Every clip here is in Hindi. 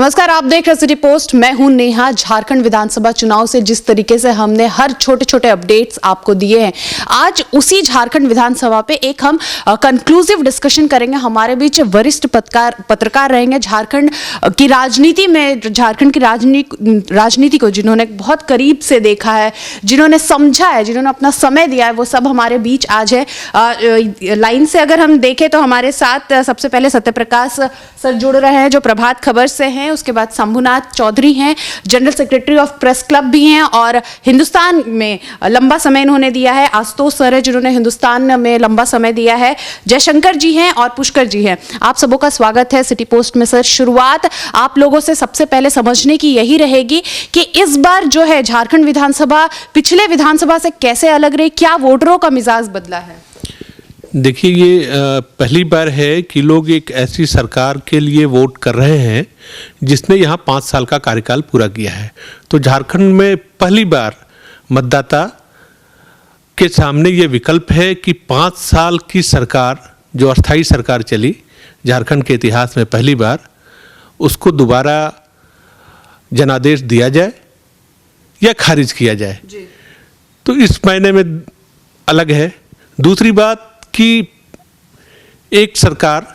नमस्कार, आप देख रहे सिटी पोस्ट। मैं हूं नेहा। झारखंड विधानसभा चुनाव से जिस तरीके से हमने हर छोटे छोटे अपडेट्स आपको दिए हैं, आज उसी झारखंड विधानसभा पे एक हम कंक्लूसिव डिस्कशन करेंगे। हमारे बीच वरिष्ठ पत्रकार रहेंगे। झारखंड की राजनीति में, झारखंड की राजनीति को जिन्होंने बहुत करीब से देखा है, जिन्होंने समझा है, जिन्होंने अपना समय दिया है, वो सब हमारे बीच आज है। लाइन से अगर हम देखें तो हमारे साथ सबसे पहले सत्यप्रकाश सर जुड़ रहे हैं, जो प्रभात खबर से हैं। उसके बाद शंभुनाथ चौधरी हैं, general secretary of press club भी हैं और हिंदुस्तान में लंबा समय इन्होंने दिया है। आशुतोष सर है, जिन्होंने हिंदुस्तान में लंबा समय दिया है। जयशंकर जी हैं और पुष्कर जी हैं। आप सबों का स्वागत है सिटी पोस्ट में। सर, शुरुआत आप लोगों से सबसे पहले समझने की यही रहेगी कि इस बार जो है झारखंड विधानसभा पिछले विधानसभा से कैसे अलग रही, क्या वोटरों का मिजाज बदला है? देखिए, ये पहली बार है कि लोग एक ऐसी सरकार के लिए वोट कर रहे हैं जिसने यहाँ 5 साल का कार्यकाल पूरा किया है। तो झारखंड में पहली बार मतदाता के सामने ये विकल्प है कि 5 साल की सरकार, जो अस्थायी सरकार चली झारखंड के इतिहास में पहली बार, उसको दोबारा जनादेश दिया जाए या खारिज किया जाए जी। तो इस मायने में अलग है। दूसरी बात कि एक सरकार,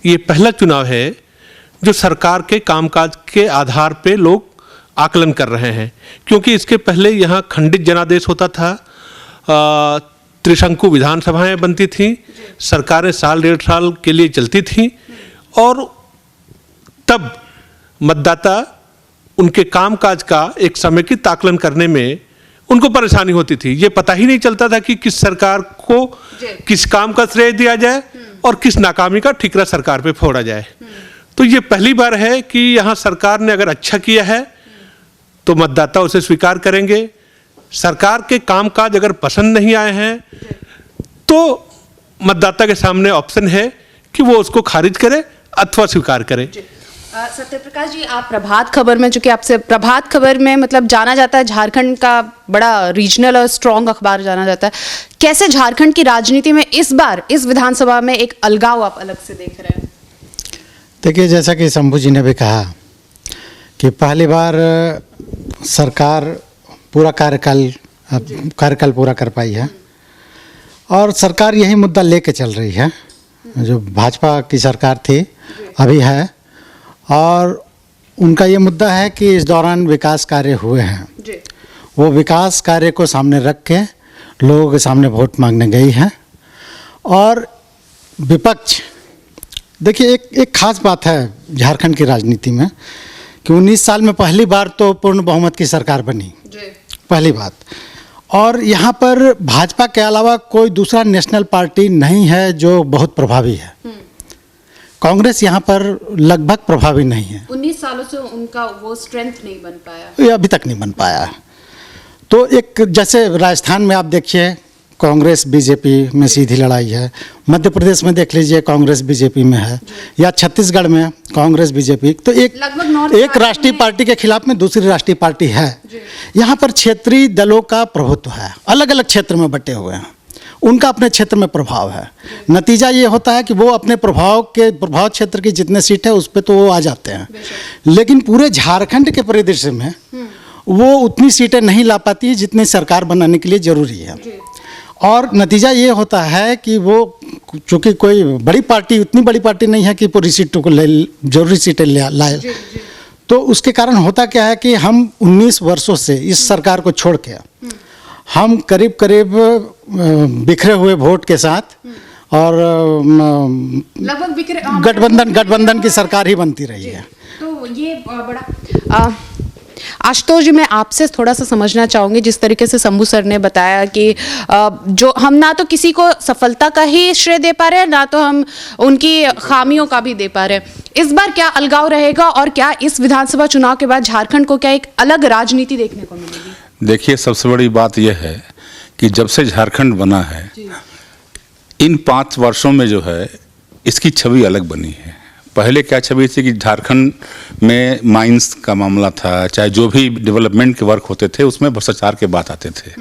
ये पहला चुनाव है जो सरकार के कामकाज के आधार पे लोग आकलन कर रहे हैं, क्योंकि इसके पहले यहाँ खंडित जनादेश होता था, त्रिशंकु विधानसभाएं बनती थीं, सरकारें साल डेढ़ साल के लिए चलती थीं और तब मतदाता उनके कामकाज का एक समेकित आकलन करने में उनको परेशानी होती थी। ये पता ही नहीं चलता था कि किस सरकार को किस काम का श्रेय दिया जाए और किस नाकामी का ठिकरा सरकार पे फोड़ा जाए। तो ये पहली बार है कि यहाँ सरकार ने अगर अच्छा किया है तो मतदाता उसे स्वीकार करेंगे। सरकार के कामकाज अगर पसंद नहीं आए हैं तो मतदाता के सामने ऑप्शन है कि वो उसको खारिज करे अथवा स्वीकार करे। सत्यप्रकाश जी, आप प्रभात खबर में, चूंकि आपसे प्रभात खबर में मतलब जाना जाता है, झारखंड का बड़ा रीजनल और स्ट्रॉन्ग अखबार जाना जाता है, कैसे झारखंड की राजनीति में इस बार इस विधानसभा में एक अलगाव आप अलग से देख रहे हैं? देखिए, जैसा कि शंभू जी ने भी कहा कि पहली बार सरकार पूरा कार्यकाल पूरा कर पाई है और सरकार यही मुद्दा लेके चल रही है जो भाजपा की सरकार थी, अभी है। और उनका ये मुद्दा है कि इस दौरान विकास कार्य हुए हैं जी। वो विकास कार्य को सामने रख के लोगों के सामने वोट मांगने गई है। और विपक्ष, देखिए, एक खास बात है झारखंड की राजनीति में कि 19 साल में पहली बार तो पूर्ण बहुमत की सरकार बनी जी। पहली बात। और यहाँ पर भाजपा के अलावा कोई दूसरा नेशनल पार्टी नहीं है जो बहुत प्रभावी है। कांग्रेस यहाँ पर लगभग प्रभावी नहीं है। 19 सालों से उनका वो स्ट्रेंथ नहीं बन पाया, ये अभी तक नहीं बन पाया। तो एक जैसे राजस्थान में आप देखिए, कांग्रेस बीजेपी में सीधी लड़ाई है। मध्य प्रदेश में देख लीजिए, कांग्रेस बीजेपी में है, या छत्तीसगढ़ में कांग्रेस बीजेपी। तो एक राष्ट्रीय पार्टी के खिलाफ में दूसरी राष्ट्रीय पार्टी है। यहाँ पर क्षेत्रीय दलों का प्रभुत्व है, अलग अलग क्षेत्र में बटे हुए हैं, उनका अपने क्षेत्र में प्रभाव है। नतीजा ये होता है कि वो अपने प्रभाव क्षेत्र की जितने सीट है उस पर तो वो आ जाते हैं, लेकिन पूरे झारखंड के परिदृश्य में वो उतनी सीटें नहीं ला पाती है जितनी सरकार बनाने के लिए जरूरी है। और नतीजा ये होता है कि वो, चूँकि कोई बड़ी पार्टी, उतनी बड़ी पार्टी नहीं है कि पूरी सीटों को जरूरी सीटें लाए, तो उसके कारण होता क्या है कि हम 19 वर्षों से इस सरकार को छोड़ के हम करीब बिखरे हुए वोट के साथ और लगभग गठबंधन की सरकार ही बनती रही है। तो ये बड़ा आशुतोष जी, मैं आपसे थोड़ा सा समझना चाहूँगी, जिस तरीके से शंभू सर ने बताया कि जो हम ना तो किसी को सफलता का ही श्रेय दे पा रहे हैं, ना तो हम उनकी खामियों का भी दे पा रहे हैं। इस बार क्या अलगाव रहेगा और क्या इस विधानसभा चुनाव के बाद झारखंड को क्या एक अलग राजनीति देखने को मिलेगी? देखिए, सबसे बड़ी बात यह है कि जब से झारखंड बना है, इन 5 वर्षों में जो है इसकी छवि अलग बनी है। पहले क्या छवि थी कि झारखंड में माइंस का मामला था, चाहे जो भी डेवलपमेंट के वर्क होते थे उसमें भ्रष्टाचार के बात आते थे,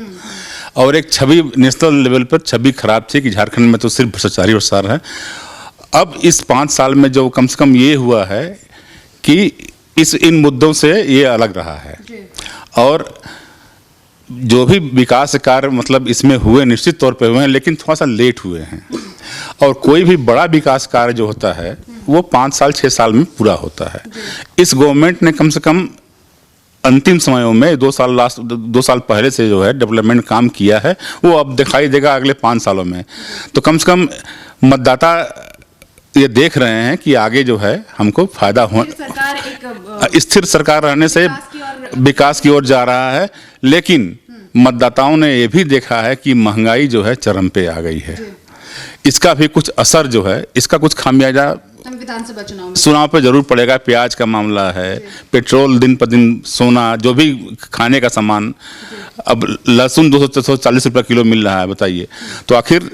और एक छवि नेशनल लेवल पर छवि खराब थी कि झारखंड में तो सिर्फ भ्रष्टाचारी भ्रष्टाचार है। अब इस 5 साल में जो कम से कम ये हुआ है कि इन मुद्दों से ये अलग रहा है। और जो भी विकास कार्य मतलब इसमें हुए निश्चित तौर पे हुए हैं, लेकिन थोड़ा सा लेट हुए हैं। और कोई भी बड़ा विकास कार्य जो होता है वो 5 साल 6 साल में पूरा होता है। इस गवर्नमेंट ने कम से कम अंतिम समयों में 2 साल पहले से जो है डेवलपमेंट काम किया है, वो अब दिखाई देगा अगले 5 सालों में। तो कम से कम मतदाता ये देख रहे हैं कि आगे जो है हमको फायदा हो, स्थिर सरकार रहने से विकास की ओर जा रहा है। लेकिन मतदाताओं ने ये भी देखा है कि महंगाई जो है चरम पे आ गई है। इसका भी कुछ असर जो है, इसका कुछ खामियाजा विधानसभा चुनाव पे जरूर पड़ेगा। प्याज का मामला है, पेट्रोल दिन पर दिन, सोना, जो भी खाने का सामान, अब लहसुन 240 रुपये किलो मिल रहा है, बताइए। तो आखिर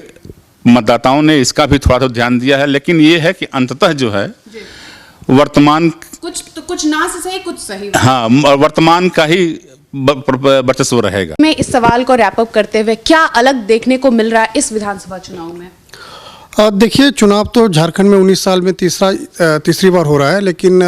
मतदाताओं ने इसका भी थोड़ा ध्यान दिया है। लेकिन ये है कि अंततः जो है वर्तमान कुछ ना से सही कुछ सही, हाँ, वर्तमान का ही वर्चस्व रहेगा। मैं इस सवाल को रैप अप करते हुए क्या अलग देखने को मिल रहा है इस विधानसभा चुनाव में? देखिए, चुनाव तो झारखंड में 19 साल में तीसरी बार हो रहा है, लेकिन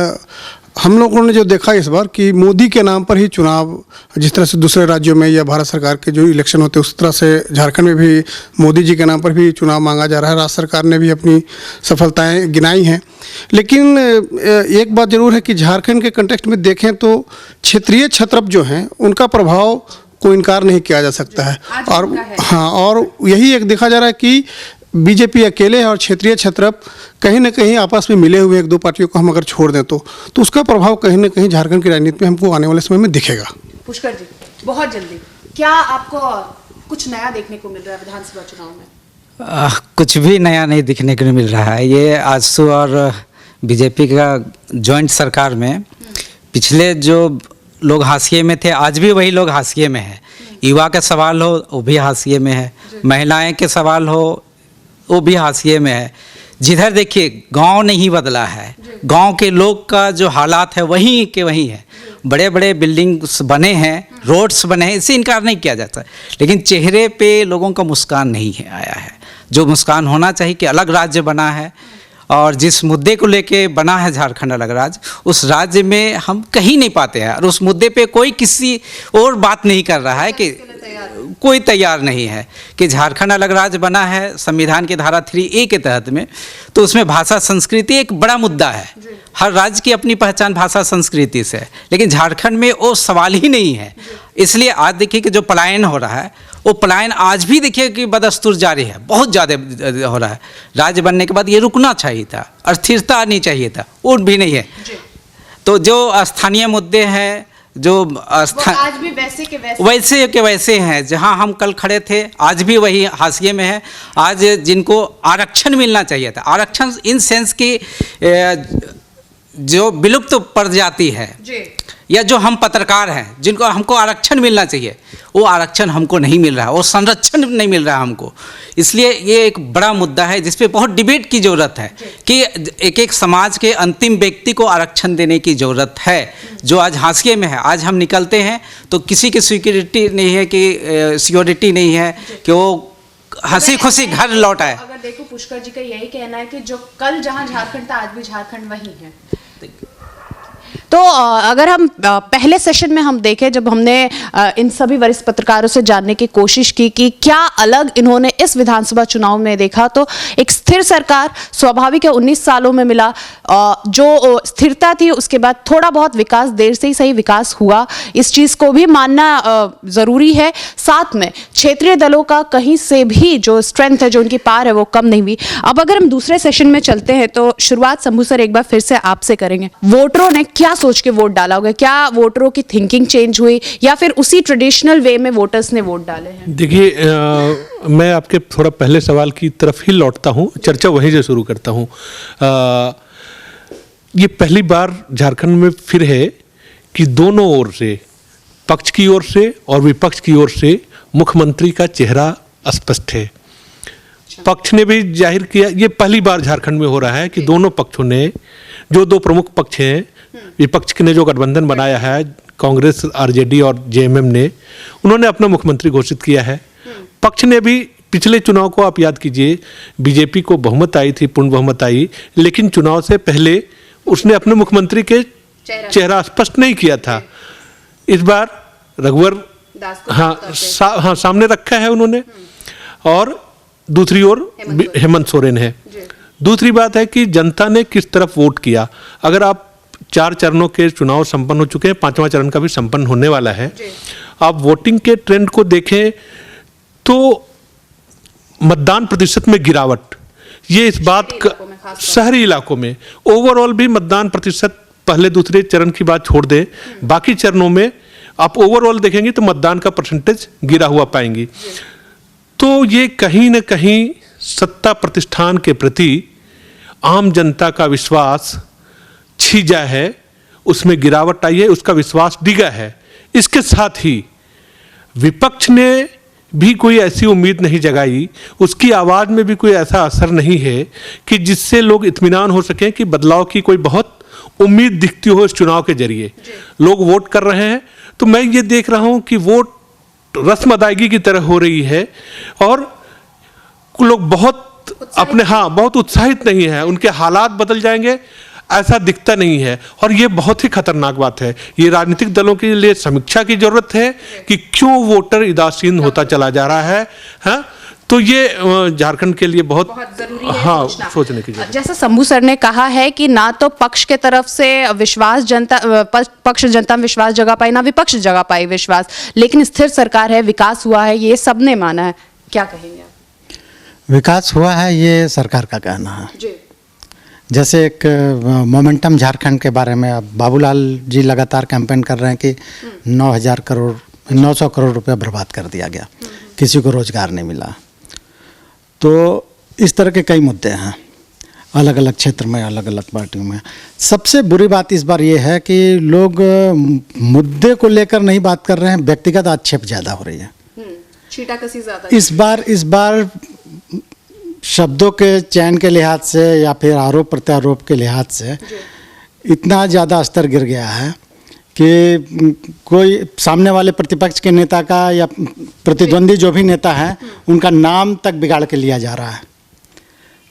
हम लोगों ने जो देखा इस बार कि मोदी के नाम पर ही चुनाव, जिस तरह से दूसरे राज्यों में या भारत सरकार के जो इलेक्शन होते हैं उस तरह से झारखंड में भी मोदी जी के नाम पर भी चुनाव मांगा जा रहा है। राज्य सरकार ने भी अपनी सफलताएं गिनाई हैं। लेकिन एक बात जरूर है कि झारखंड के कंटेक्स्ट में देखें तो क्षेत्रीय छत्रप जो हैं उनका प्रभाव को इनकार नहीं किया जा सकता है। और हाँ, और यही एक देखा जा रहा है कि बीजेपी अकेले है और क्षेत्रीय छत्रप कहीं ना कहीं आपस में मिले हुए 1-2 पार्टियों को हम अगर छोड़ दें तो उसका प्रभाव कहीं ना कहीं झारखंड की राजनीति में हमको आने वाले समय में दिखेगा। पुष्कर जी, बहुत जल्दी, क्या आपको कुछ नया देखने को मिल रहा है विधानसभा चुनाव में? कुछ भी नया नहीं दिखने को मिल रहा है। ये आजसू और बीजेपी का जॉइंट सरकार में पिछले जो लोग हाशिए में थे, आज भी वही लोग हाशिए में है। युवा का सवाल हो वो भी हाशिए में है, महिलाएं के सवाल हो वो भी हाशिए में है। जिधर देखिए गांव नहीं बदला है, गांव के लोग का जो हालात है वहीं के वहीं है। बड़े बड़े बिल्डिंग्स बने हैं, रोड्स बने हैं, इससे इनकार नहीं किया जाता, लेकिन चेहरे पे लोगों का मुस्कान नहीं है आया है। जो मुस्कान होना चाहिए कि अलग राज्य बना है और जिस मुद्दे को लेके बना है झारखंड अलग राज्य, उस राज्य में हम कहीं नहीं पाते हैं। और उस मुद्दे पे कोई किसी और बात नहीं कर रहा है, कि कोई तैयार नहीं है कि झारखंड अलग राज्य बना है संविधान की धारा 3A के तहत में, तो उसमें भाषा संस्कृति एक बड़ा मुद्दा है। हर राज्य की अपनी पहचान भाषा संस्कृति से है, लेकिन झारखंड में वो सवाल ही नहीं है। इसलिए आज देखिए कि जो पलायन हो रहा है वो पलायन आज भी देखिए कि बदस्तूर जारी है, बहुत ज़्यादा हो रहा है। राज्य बनने के बाद ये रुकना चाहिए था, अस्थिरता आनी चाहिए था, वो भी नहीं है। तो जो स्थानीय मुद्दे हैं, जो आज भी वैसे के वैसे हैं, जहां हम कल खड़े थे आज भी वही हाशिए में है। आज जिनको आरक्षण मिलना चाहिए था, आरक्षण इन सेंस की जो विलुप्त प्रजाति है या जो हम पत्रकार हैं जिनको हमको आरक्षण मिलना चाहिए, वो आरक्षण हमको नहीं मिल रहा है, वो संरक्षण नहीं मिल रहा है हमको। इसलिए ये एक बड़ा मुद्दा है जिस पे बहुत डिबेट की ज़रूरत है कि एक एक समाज के अंतिम व्यक्ति को आरक्षण देने की ज़रूरत है, जो आज हाशिए में है। आज हम निकलते हैं तो किसी की सिक्योरिटी नहीं है, कि सिक्योरिटी नहीं है कि वो हंसी खुशी घर लौट आए। अगर देखो, पुष्कर जी का यही कहना है कि जो कल जहां झारखंड था आज भी झारखंड वही है। तो अगर हम पहले सेशन में हम देखें, जब हमने इन सभी वरिष्ठ पत्रकारों से जानने की कोशिश की कि क्या अलग इन्होंने इस विधानसभा चुनाव में देखा, तो एक स्थिर सरकार स्वाभाविक है 19 सालों में मिला। जो स्थिरता थी उसके बाद थोड़ा बहुत विकास, देर से ही सही विकास हुआ, इस चीज़ को भी मानना ज़रूरी है। साथ में क्षेत्रीय दलों का कहीं से भी जो स्ट्रेंथ है, जो उनकी पार है, वो कम नहीं हुई। अब अगर हम दूसरे सेशन में चलते हैं तो शुरुआत शंभू सर एक बार फिर से आपसे करेंगे। वोटरों ने क्या सोच के वोट डाला होगा? क्या वोटरों की थिंकिंग चेंज हुई या फिर उसी ट्रेडिशनल वे में वोटर्स ने वोट डाले हैं? देखिए, मैं आपके थोड़ा पहले सवाल की तरफ ही लौटता हूं, चर्चा वहीं से शुरू करता हूं। ये पहली बार झारखंड में फिर है कि दोनों ओर से, पक्ष की ओर से और विपक्ष की ओर से मुख्यमंत्री का चेहरा स्पष्ट है। पक्ष ने भी जाहिर किया, ये पहली बार झारखंड में हो रहा है कि दोनों पक्षों ने, जो दो प्रमुख पक्ष हैं, विपक्ष ने जो गठबंधन बनाया है कांग्रेस, आरजेडी और जेएमएम ने, उन्होंने अपना मुख्यमंत्री घोषित किया है। पक्ष ने भी पिछले चुनाव को आप याद कीजिए, बीजेपी को बहुमत आई थी, पूर्ण बहुमत आई, लेकिन चुनाव से पहले उसने अपने मुख्यमंत्री के चेहरा स्पष्ट नहीं किया था। इस बार रघुवर दास को हाँ सामने रखा है उन्होंने, और दूसरी ओर हेमंत सोरेन है। दूसरी बात है कि जनता ने किस तरफ वोट किया। अगर आप 4 चरणों के चुनाव संपन्न हो चुके हैं, 5वां चरण का भी संपन्न होने वाला है, आप वोटिंग के ट्रेंड को देखें तो मतदान प्रतिशत में गिरावट, ये इस बात का शहरी इलाकों में ओवरऑल भी मतदान प्रतिशत पहले दूसरे चरण की बात छोड़ दें, बाकी चरणों में आप ओवरऑल देखेंगे तो मतदान का परसेंटेज गिरा हुआ पाएंगी। तो ये कहीं ना कहीं सत्ता प्रतिष्ठान के प्रति आम जनता का विश्वास छीजा है, उसमें गिरावट आई है, उसका विश्वास डिगा है। इसके साथ ही विपक्ष ने भी कोई ऐसी उम्मीद नहीं जगाई, उसकी आवाज़ में भी कोई ऐसा असर नहीं है कि जिससे लोग इत्मीनान हो सकें कि बदलाव की कोई बहुत उम्मीद दिखती हो इस चुनाव के जरिए। लोग वोट कर रहे हैं, तो मैं ये देख रहा हूँ कि वोट रस्म अदायगी की तरह हो रही है, और लोग बहुत अपने बहुत उत्साहित नहीं है, उनके हालात बदल जाएंगे ऐसा दिखता नहीं है। और ये बहुत ही खतरनाक बात है। ये राजनीतिक दलों के लिए समीक्षा की जरूरत है कि क्यों वोटर उदासीन होता चला जा रहा है। हाँ, तो ये झारखंड के लिए बहुत जरूरी है सोचने की जरूरत। जैसा शंभू सर ने कहा है कि ना तो पक्ष के तरफ से विश्वास पक्ष जनता में विश्वास जगा पाई, ना विपक्ष जगा पाई विश्वास, लेकिन स्थिर सरकार है, विकास हुआ है, ये सबने माना है। क्या कहेंगे आप? विकास हुआ है, ये सरकार का कहना है जी। जैसे एक मोमेंटम झारखंड के बारे में अब बाबूलाल जी लगातार कैंपेन कर रहे हैं कि 900 करोड़ रुपया बर्बाद कर दिया गया, किसी को रोजगार नहीं मिला। तो इस तरह के कई मुद्दे हैं अलग अलग क्षेत्र में, अलग अलग पार्टियों में। सबसे बुरी बात इस बार ये है कि लोग मुद्दे को लेकर नहीं बात कर रहे हैं, व्यक्तिगत आक्षेप ज़्यादा हो रही है। छीटाकसी ज़्यादा इस बार शब्दों के चयन के लिहाज से या फिर आरोप प्रत्यारोप के लिहाज से इतना ज़्यादा स्तर गिर गया है कि कोई सामने वाले प्रतिपक्ष के नेता का या प्रतिद्वंदी जो भी नेता है उनका नाम तक बिगाड़ के लिया जा रहा है।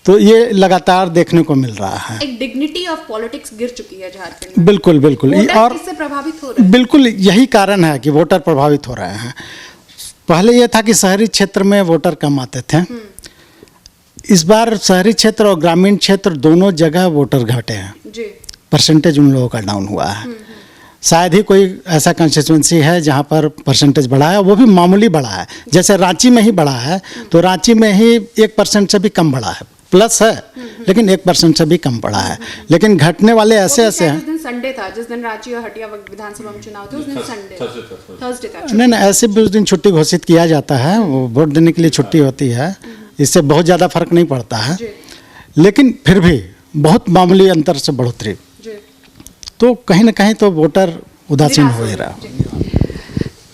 तो ये लगातार देखने को मिल रहा है। एक डिग्निटी ऑफ पॉलिटिक्स गिर चुकी है झारखंड में। बिल्कुल बिल्कुल। और इससे प्रभावित हो रहे हैं। बिल्कुल यही कारण है कि वोटर प्रभावित हो रहे हैं। पहले ये था कि शहरी क्षेत्र में वोटर कम आते थे, इस बार शहरी क्षेत्र और ग्रामीण क्षेत्र दोनों जगह वोटर घटे हैं जी। परसेंटेज उन लोगों का डाउन हुआ है। शायद ही कोई ऐसा कंस्टिट्यूंसी है जहां पर परसेंटेज बढ़ा है, वो भी मामूली बढ़ा है। जैसे रांची में ही बढ़ा है, तो रांची में ही 1% से भी कम बढ़ा है, प्लस है लेकिन 1% से भी कम बढ़ा है। लेकिन घटने वाले ऐसे ऐसे हैं। जिस दिन संडे था, जिस दिन रांची और हटिया विधानसभा में चुनाव थे, उस दिन संडे थर्सडे था। नहीं, ऐसे भी उस दिन छुट्टी घोषित किया जाता है, वो वोट देने के लिए छुट्टी होती है, इससे बहुत ज़्यादा फर्क नहीं पड़ता है, लेकिन फिर भी बहुत मामूली अंतर से बढ़ोतरी, तो कहीं ना कहीं तो वोटर उदासीन हो ही रहा।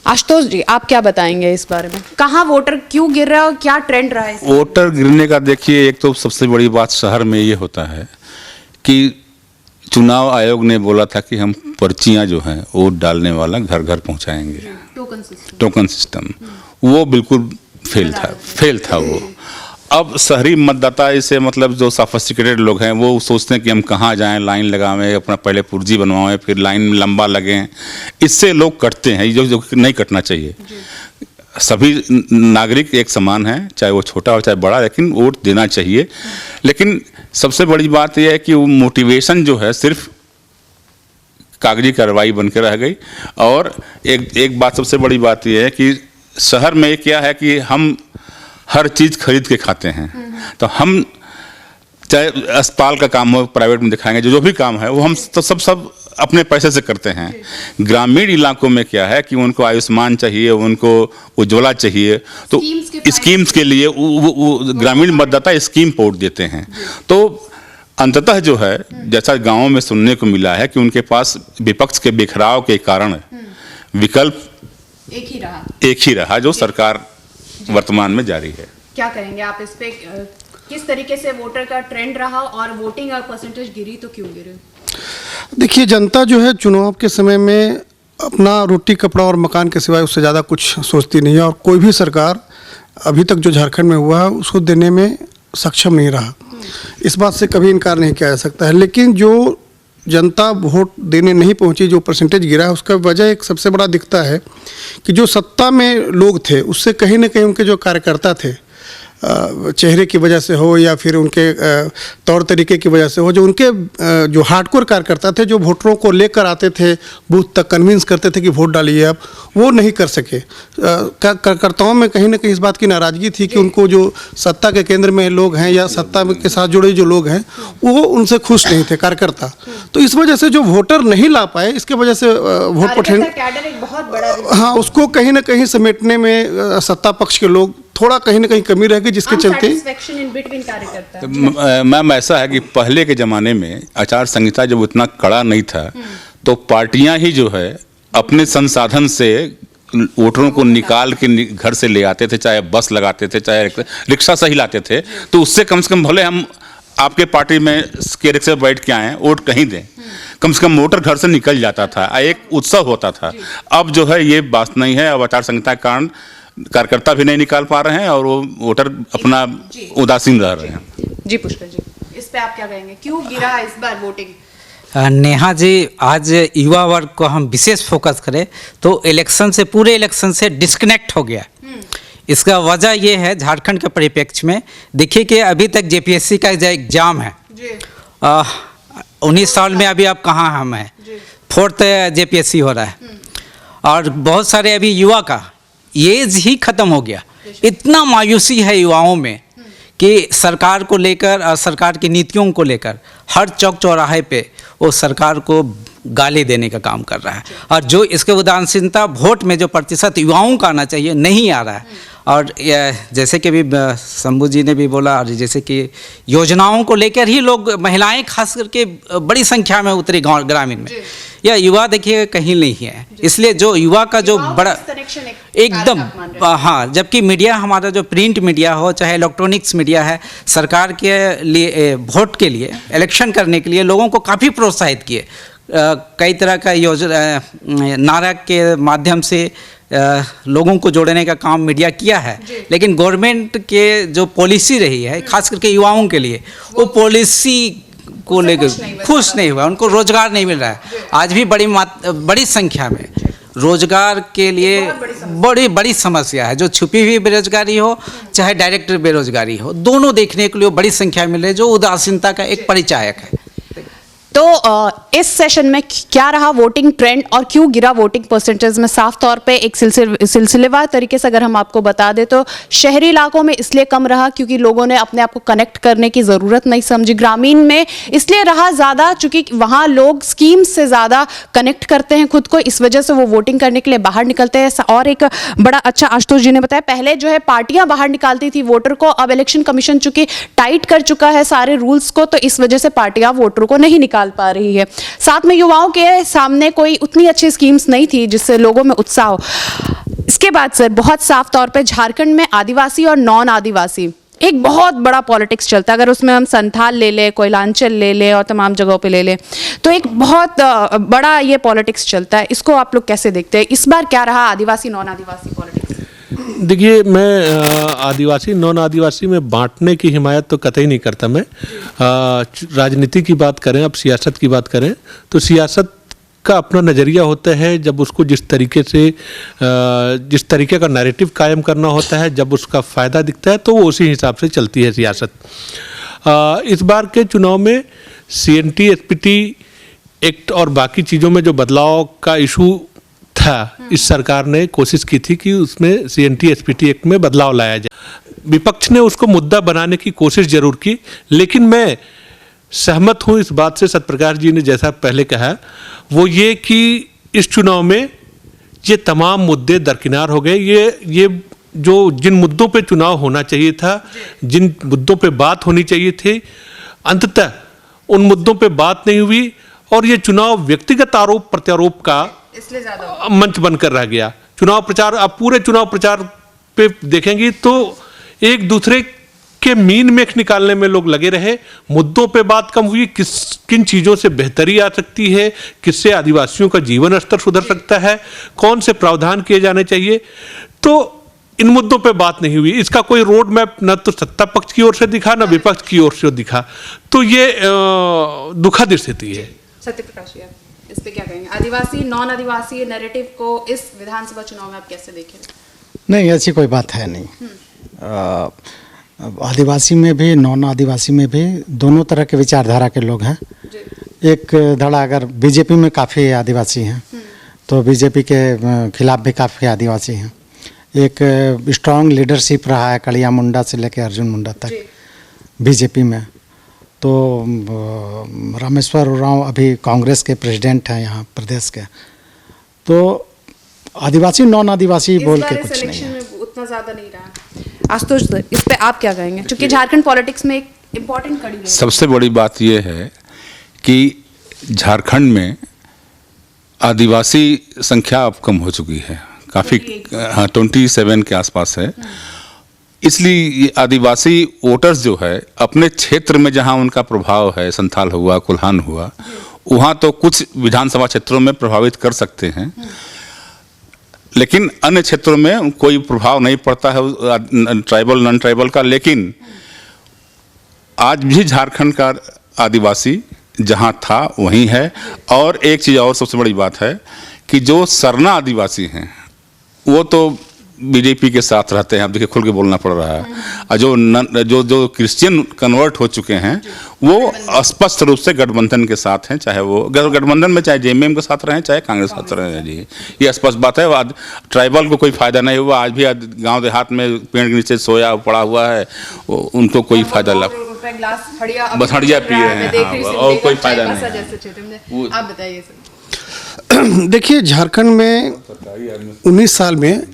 आशुतोष जी, आप क्या बताएंगे इस बारे में? कहाँ वोटर क्यों गिर रहा है और क्या ट्रेंड रहा है? वोटर गिरने का देखिए, एक तो सबसे बड़ी बात शहर में ये होता है कि चुनाव आयोग ने बोला था कि हम पर्चियां जो हैं वोट डालने वाला घर घर पहुंचाएंगे, टोकन सिस्टम, वो बिल्कुल फेल था वो। अब शहरी मतदाता इसे मतलब जो सोफिस्टिकेटेड लोग हैं वो सोचते हैं कि हम कहाँ जाएं, लाइन लगावें, अपना पहले पुर्जी बनवाएं, फिर लाइन में लंबा लगें, इससे लोग कटते हैं, जो नहीं कटना चाहिए। सभी नागरिक एक समान हैं, चाहे वो छोटा हो चाहे बड़ा, लेकिन वोट देना चाहिए। लेकिन सबसे बड़ी बात यह है कि वो मोटिवेशन जो है सिर्फ कागजी कार्रवाई बन के रह गई। और एक बात सबसे बड़ी बात यह है कि शहर में क्या है कि हम हर चीज़ खरीद के खाते हैं, तो हम चाहे अस्पताल का काम हो प्राइवेट में दिखाएंगे, जो भी काम है वो हम तो सब अपने पैसे से करते हैं। ग्रामीण इलाकों में क्या है कि उनको आयुष्मान चाहिए, उनको उज्ज्वला चाहिए, तो स्कीम्स के लिए वो ग्रामीण मतदाता स्कीम पर वोट देते हैं। तो अंततः जो है, जैसा गाँव में सुनने को मिला है कि उनके पास विपक्ष के बिखराव के कारण विकल्प एक ही रहा जो सरकार वर्तमान में जारी है। क्या कहेंगे आप इस पे? किस तरीके से वोटर का ट्रेंड रहा और वोटिंग परसेंटेज गिरी तो क्यों गिरी? देखिए, जनता जो है चुनाव के समय में अपना रोटी कपड़ा और मकान के सिवाय उससे ज़्यादा कुछ सोचती नहीं है, और कोई भी सरकार अभी तक जो झारखंड में हुआ है उसको देने में सक्षम नहीं रहा। इस बात से कभी इनकार नहीं किया जा सकता है। लेकिन जो जनता वोट देने नहीं पहुंची, जो परसेंटेज गिरा है, उसका वजह एक सबसे बड़ा दिखता है कि जो सत्ता में लोग थे उससे कहीं ना कहीं उनके जो कार्यकर्ता थे, चेहरे की वजह से हो या फिर उनके तौर तरीके की वजह से हो, जो उनके जो हार्डकोर कार्यकर्ता थे, जो वोटरों को लेकर आते थे बूथ तक, कन्विंस करते थे कि वोट डालिए आप, वो नहीं कर सके। कार्यकर्ताओं में कहीं ना कहीं इस बात की नाराज़गी थी कि उनको जो सत्ता के केंद्र में लोग हैं या सत्ता के साथ जुड़े जो लोग हैं वो उनसे खुश नहीं थे कार्यकर्ता। तो इस वजह से जो वोटर नहीं ला पाए, इसके वजह से वोट परसेंट, हाँ, उसको कहीं ना कहीं समेटने में सत्ता पक्ष के लोग थोड़ा कहीं ना कहीं कमी रहेगी, जिसके चलते मैम ऐसा है कि पहले के ज़माने में आचार संहिता जब उतना कड़ा नहीं था तो पार्टियां ही जो है अपने संसाधन से वोटरों को निकाल के घर से ले आते थे, चाहे बस लगाते थे, चाहे रिक्शा से ही लाते थे, तो उससे कम से कम भले हम आपके पार्टी में के रिक्शे पर बैठ के आए, वोट कहीं दें, कम से कम वोटर घर से निकल जाता था, एक उत्सव होता था। अब जो है ये बात नहीं है। अब आचार संहिता के कारण कार्यकर्ता भी नहीं निकाल पा रहे हैं और वो वोटर अपना उदासीन रह रहे हैं। जी पुष्कर जी, इस पे आप क्या कहेंगे, क्यों गिरा इस बार वोटिंग? नेहा जी, आज युवा वर्ग को हम विशेष फोकस करें तो इलेक्शन से, पूरे इलेक्शन से डिस्कनेक्ट हो गया। इसका वजह ये है, झारखंड के परिप्रेक्ष्य में देखिए कि अभी तक जेपीएससी का एग्जाम है, 19 साल में अभी आप कहाँ हम हैं, 4th जेपीएससी हो रहा है, और बहुत सारे अभी युवा का एज ही खत्म हो गया। इतना मायूसी है युवाओं में कि सरकार को लेकर और सरकार की नीतियों को लेकर हर चौक चौराहे पे वो सरकार को गाली देने का काम कर रहा है, और जो इसके उदासीनता वोट में जो प्रतिशत युवाओं का आना चाहिए नहीं आ रहा है। और जैसे कि अभी शंभू जी ने भी बोला, और जैसे कि योजनाओं को लेकर ही लोग, महिलाएं खास करके बड़ी संख्या में उतरी गाँव ग्रामीण में, या युवा देखिए कहीं नहीं है। इसलिए जो युवा का जो बड़ा एकदम, हाँ, जबकि मीडिया, हमारा जो प्रिंट मीडिया हो चाहे इलेक्ट्रॉनिक्स मीडिया है, सरकार के लिए वोट के लिए, इलेक्शन करने के लिए लोगों को काफ़ी प्रोत्साहित किए, कई तरह का योजना नारा के माध्यम से लोगों को जोड़ने का काम मीडिया किया है। लेकिन गवर्नमेंट के जो पॉलिसी रही है खास करके युवाओं के लिए, वो पॉलिसी को लेकर खुश नहीं हुआ, उनको रोजगार नहीं मिल रहा है। आज भी बड़ी संख्या में रोजगार के लिए बड़ी समस्या है, जो छुपी हुई बेरोजगारी हो चाहे डायरेक्ट बेरोजगारी हो, दोनों देखने के लिए बड़ी संख्या मिल रही है, जो उदासीनता का एक परिचायक है। तो इस सेशन में क्या रहा वोटिंग ट्रेंड और क्यों गिरा वोटिंग परसेंटेज में? साफ तौर पे एक सिलसिलेवार तरीके से अगर हम आपको बता दें तो शहरी इलाकों में इसलिए कम रहा क्योंकि लोगों ने अपने आप को कनेक्ट करने की ज़रूरत नहीं समझी। ग्रामीण में इसलिए रहा ज़्यादा क्योंकि वहाँ लोग स्कीम से ज़्यादा कनेक्ट करते हैं खुद को, इस वजह से वो वोटिंग करने के लिए बाहर निकलते हैं। और एक बड़ा अच्छा आशुतोष जी ने बताया, पहले जो है पार्टियां बाहर निकालती थी वोटर को, अब इलेक्शन कमीशन चूंकि टाइट कर चुका है सारे रूल्स को, तो इस वजह से पार्टियां वोटरों को नहीं निकाल पा रही है। साथ में युवाओं के सामने कोई उतनी अच्छी स्कीम्स नहीं थी जिससे लोगों में उत्साह हो। इसके बाद सर बहुत साफ तौर पे झारखंड में आदिवासी और नॉन आदिवासी एक बहुत बड़ा पॉलिटिक्स चलता है। अगर उसमें हम संथाल ले ले, कोयलांचल ले ले और तमाम जगहों पे ले ले, तो एक बहुत बड़ा ये पॉलिटिक्स चलता है। इसको आप लोग कैसे देखते हैं? इस बार क्या रहा आदिवासी नॉन आदिवासी पॉलिटिक्स? देखिए, मैं आदिवासी नॉन आदिवासी में बांटने की हिमायत तो कतई नहीं करता। मैं राजनीति की बात करें, अब सियासत की बात करें, तो सियासत का अपना नज़रिया होता है। जब उसको जिस तरीके का नैरेटिव कायम करना होता है, जब उसका फ़ायदा दिखता है, तो वो उसी हिसाब से चलती है सियासत। इस बार के चुनाव में CNT SPT एक्ट और बाकी चीज़ों में जो बदलाव का इशू था, इस सरकार ने कोशिश की थी कि उसमें CNT SPT एक्ट में बदलाव लाया जाए। विपक्ष ने उसको मुद्दा बनाने की कोशिश जरूर की, लेकिन मैं सहमत हूँ इस बात से, सतप्रकाश जी ने जैसा पहले कहा, वो ये कि इस चुनाव में ये तमाम मुद्दे दरकिनार हो गए। ये जो जिन मुद्दों पे चुनाव होना चाहिए था, जिन मुद्दों पे बात होनी चाहिए थी, अंततः उन मुद्दों पे बात नहीं हुई और ये चुनाव व्यक्तिगत आरोप प्रत्यारोप का मंच बनकर रह गया। चुनाव प्रचार, आप पूरे चुनाव प्रचार पे देखेंगी तो एक दूसरे के मीन मेख निकालने में लोग लगे रहे। मुद्दों पे बात कम हुई, किन चीज़ों से बेहतरी आ सकती है, किससे आदिवासियों का जीवन स्तर सुधर सकता है, कौन से प्रावधान किए जाने चाहिए, तो इन मुद्दों पे बात नहीं हुई। इसका कोई रोड मैप न तो सत्ता पक्ष की ओर से दिखा, न विपक्ष की ओर से दिखा। तो ये दुखद स्थिति है। सत्यप्रकाश जी, आप इस पे क्या कहेंगे? आदिवासी नॉन आदिवासी नैरेटिव को इस विधानसभा चुनाव में आप कैसे देखें? नहीं, ऐसी कोई बात है नहीं। आदिवासी में भी नॉन आदिवासी में भी दोनों तरह के विचारधारा के लोग हैं। एक धड़ा अगर बीजेपी में काफ़ी आदिवासी हैं तो बीजेपी के खिलाफ भी काफ़ी आदिवासी हैं। एक स्ट्रांग लीडरशिप रहा है कड़िया मुंडा से लेकर अर्जुन मुंडा तक बीजेपी में। तो रामेश्वर उरांव अभी कांग्रेस के प्रेसिडेंट हैं यहाँ प्रदेश के। तो आदिवासी नॉन आदिवासी बोल के कुछ नहीं है। उतना ज़्यादा नहीं रहा। आशुतोष सर, इस पे आप क्या कहेंगे? क्योंकि झारखंड पॉलिटिक्स में एक इम्पॉर्टेंट कड़ी है। सबसे बड़ी बात यह है कि झारखंड में आदिवासी संख्या अब कम हो चुकी है, काफ़ी, हाँ 27 के आसपास है। इसलिए ये आदिवासी वोटर्स जो है अपने क्षेत्र में जहाँ उनका प्रभाव है, संथाल हुआ, कुल्हान हुआ, वहाँ तो कुछ विधानसभा क्षेत्रों में प्रभावित कर सकते हैं, लेकिन अन्य क्षेत्रों में कोई प्रभाव नहीं पड़ता है ट्राइबल नॉन ट्राइबल का। लेकिन आज भी झारखंड का आदिवासी जहाँ था वहीं है। और एक चीज़ और सबसे बड़ी बात है कि जो सरना आदिवासी हैं वो तो बीजेपी के साथ रहते हैं। अब देखिए खुल के बोलना पड़ रहा है। और जो क्रिश्चियन कन्वर्ट हो चुके हैं वो स्पष्ट रूप से गठबंधन के साथ हैं, चाहे वो गठबंधन में चाहे जेएमएम के साथ रहें चाहे कांग्रेस के साथ रहें। जी, ये स्पष्ट बात है। ट्राइबल को कोई फायदा नहीं हुआ। आज भी गांव देहात में पेड़ के नीचे सोया पड़ा हुआ है, उनको कोई फायदा बस हड़िया पी रहे हैं और कोई फायदा नहीं। आप बताइए है। देखिए, झारखंड में 19 साल में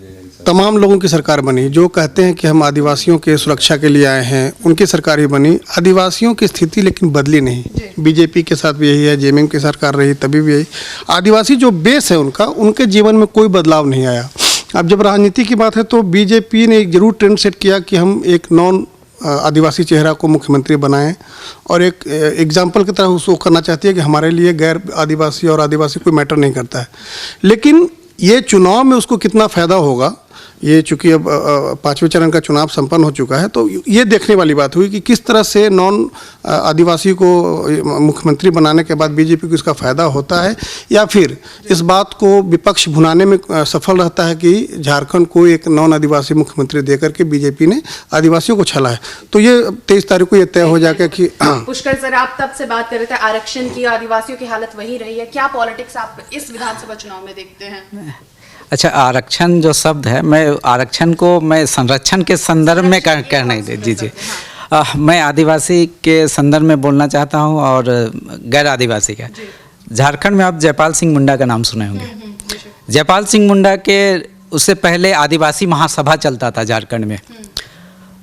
तमाम लोगों की सरकार बनी। जो कहते हैं कि हम आदिवासियों के सुरक्षा के लिए आए हैं, उनकी सरकार ही बनी। आदिवासियों की स्थिति लेकिन बदली नहीं। बीजेपी के साथ भी यही है, जेएमएम की सरकार रही तभी भी यही। आदिवासी जो बेस है उनका, उनके जीवन में कोई बदलाव नहीं आया। अब जब राजनीति की बात है तो बीजेपी ने एक जरूर ट्रेंड सेट किया कि हम एक नॉन आदिवासी चेहरा को मुख्यमंत्री बनाएं, और एक एग्जाम्पल की तरह उसको करना चाहती है कि हमारे लिए गैर आदिवासी और आदिवासी कोई मैटर नहीं करता है। लेकिन ये चुनाव में उसको कितना फ़ायदा होगा, ये चूँकि अब 5वें चरण का चुनाव संपन्न हो चुका है, तो ये देखने वाली बात हुई कि किस तरह से नॉन आदिवासी को मुख्यमंत्री बनाने के बाद बीजेपी को इसका फ़ायदा होता है, या फिर इस बात को विपक्ष भुनाने में सफल रहता है कि झारखंड को एक नॉन आदिवासी मुख्यमंत्री देकर के बीजेपी ने आदिवासियों को छला है। तो ये 23 तारीख को ये तय हो जाएगा कि पुष्कर सर, आप तब से बात कर रहे थे आरक्षण की, आदिवासियों की हालत वही रही है। क्या पॉलिटिक्स आप इस विधानसभा चुनाव में देखते हैं? अच्छा, आरक्षण जो शब्द है, मैं आरक्षण को मैं संरक्षण के संदर्भ में कहना ही दे। जी, मैं आदिवासी के संदर्भ में बोलना चाहता हूं और गैर आदिवासी का। झारखंड में आप जयपाल सिंह मुंडा का नाम सुने होंगे। जयपाल सिंह मुंडा के उससे पहले आदिवासी महासभा चलता था झारखंड में।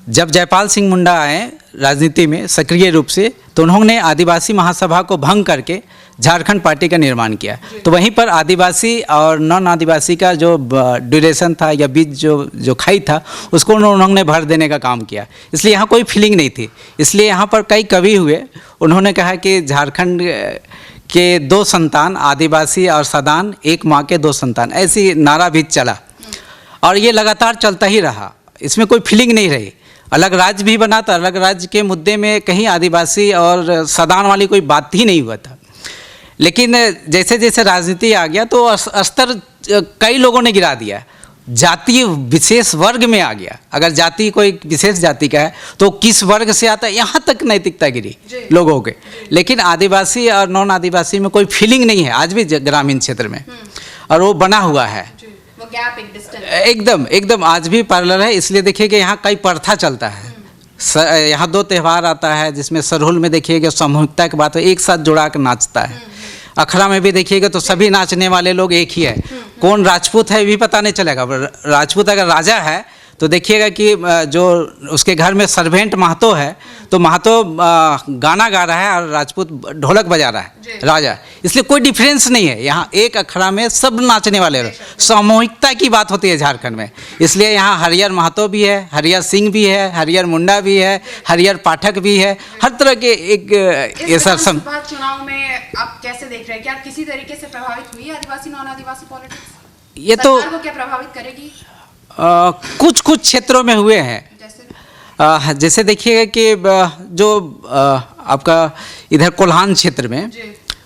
जब जयपाल सिंह मुंडा आए राजनीति में सक्रिय रूप से, तो उन्होंने आदिवासी महासभा को भंग करके झारखंड पार्टी का निर्माण किया। तो वहीं पर आदिवासी और नॉन आदिवासी का जो ड्यूरेशन था या बीच जो खाई था, उसको उन्होंने भर देने का काम किया। इसलिए यहाँ कोई फीलिंग नहीं थी। इसलिए यहाँ पर कई कवि हुए, उन्होंने कहा कि झारखंड के 2 संतान, आदिवासी और सदान, एक माँ के 2 संतान, ऐसी नारा भी चला और ये लगातार चलता ही रहा। इसमें कोई फीलिंग नहीं रही। अलग राज्य भी बना था, अलग राज्य के मुद्दे में कहीं आदिवासी और सदान वाली कोई बात ही नहीं हुआ था। लेकिन जैसे जैसे राजनीति आ गया तो स्तर कई लोगों ने गिरा दिया, जातीय विशेष वर्ग में आ गया। अगर जाति कोई विशेष जाति का है तो किस वर्ग से आता है, यहाँ तक नैतिकता गिरी लोगों के। लेकिन आदिवासी और नॉन आदिवासी में कोई फीलिंग नहीं है आज भी ग्रामीण क्षेत्र में, और वो बना हुआ है। वो गैप एक डिस्टेंस एकदम आज भी पैरेलल है। इसलिए देखिए कि यहाँ कई प्रथा चलता है। यहाँ 2 त्यौहार आता है जिसमें सरहुल में देखिएगा सामूहिकता की बात है, एक साथ जुड़ा कर नाचता है। अखड़ा में भी देखिएगा तो सभी नाचने वाले लोग एक ही है। कौन राजपूत है भी पता नहीं चलेगा। राजपूत अगर राजा है तो देखिएगा कि जो उसके घर में सर्वेंट महतो है तो महतो गाना गा रहा है और राजपूत ढोलक बजा रहा है, राजा। इसलिए कोई डिफरेंस नहीं है। यहाँ एक अखड़ा में सब नाचने वाले लोग, सामूहिकता की बात होती है झारखंड में। इसलिए यहाँ हरियर महतो भी है, हरियर सिंह भी है, हरियर मुंडा भी है, हरियर पाठक भी है, हर तरह के एक चुनाव में आप कैसे देख रहे हैं? क्या किसी तरीके से प्रभावित हुई आदिवासी नॉन आदिवासी पॉलिटिक्स? ये तो सरकार को क्या प्रभावित करेगी? कुछ क्षेत्रों में हुए हैं। जैसे देखिएगा कि जो आपका इधर कोल्हान क्षेत्र में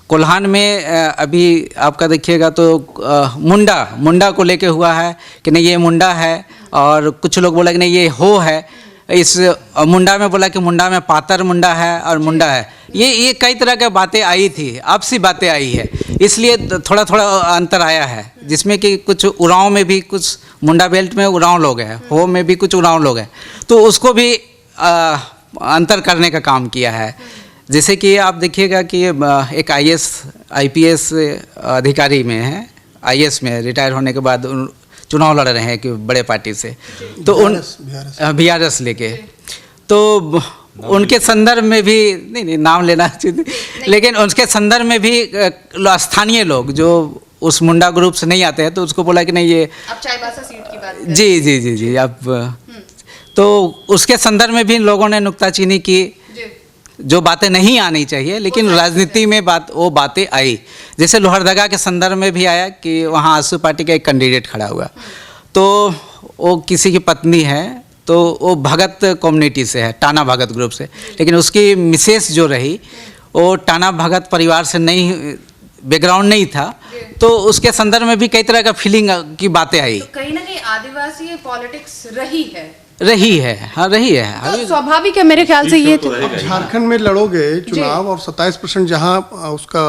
कोल्हान में अभी आपका देखिएगा तो मुंडा को लेके हुआ है कि नहीं ये मुंडा है, और कुछ लोग बोला कि नहीं ये हो है। इस मुंडा में बोला कि मुंडा में पातर मुंडा है और मुंडा है। ये कई तरह की बातें आई थी, आपसी बातें आई है, इसलिए थोड़ा थोड़ा अंतर आया है, जिसमें कि कुछ उरांव में भी कुछ मुंडा बेल्ट में उरांव लोग हैं, हो में भी कुछ उरांव लोग हैं, तो उसको भी अंतर करने का काम किया है। जैसे कि आप देखिएगा कि एक IPS अधिकारी में है, IS में रिटायर होने के बाद चुनाव लड़ रहे हैं कि बड़े पार्टी से, तो उन BRS लेके, तो उनके संदर्भ में भी नहीं नाम लेना चाहिए, लेकिन उनके संदर्भ में भी स्थानीय लोग जो उस मुंडा ग्रुप से नहीं आते हैं, तो उसको बोला कि नहीं ये अब चाईबासा सीट की बात जी अब तो उसके संदर्भ में भी लोगों ने नुक्ताचीनी की, जो बातें नहीं आनी चाहिए, लेकिन राजनीति में वो बातें आई। जैसे लोहरदगा के संदर्भ में भी आया कि वहाँ आजसू पार्टी का एक कैंडिडेट खड़ा हुआ, तो वो किसी की पत्नी है, तो वो भगत कम्युनिटी से है, टाना भगत ग्रुप से, लेकिन उसकी मिसेस जो रही वो टाना भगत परिवार से नहीं, बैकग्राउंड नहीं था, तो उसके संदर्भ में भी कई तरह का फीलिंग की बातें आई। तो कहीं ना कहीं आदिवासी पॉलिटिक्स रही है, हाँ रही है। तो स्वाभाविक है मेरे ख्याल से ये तो झारखंड में लड़ोगे चुनाव और 27% जहाँ उसका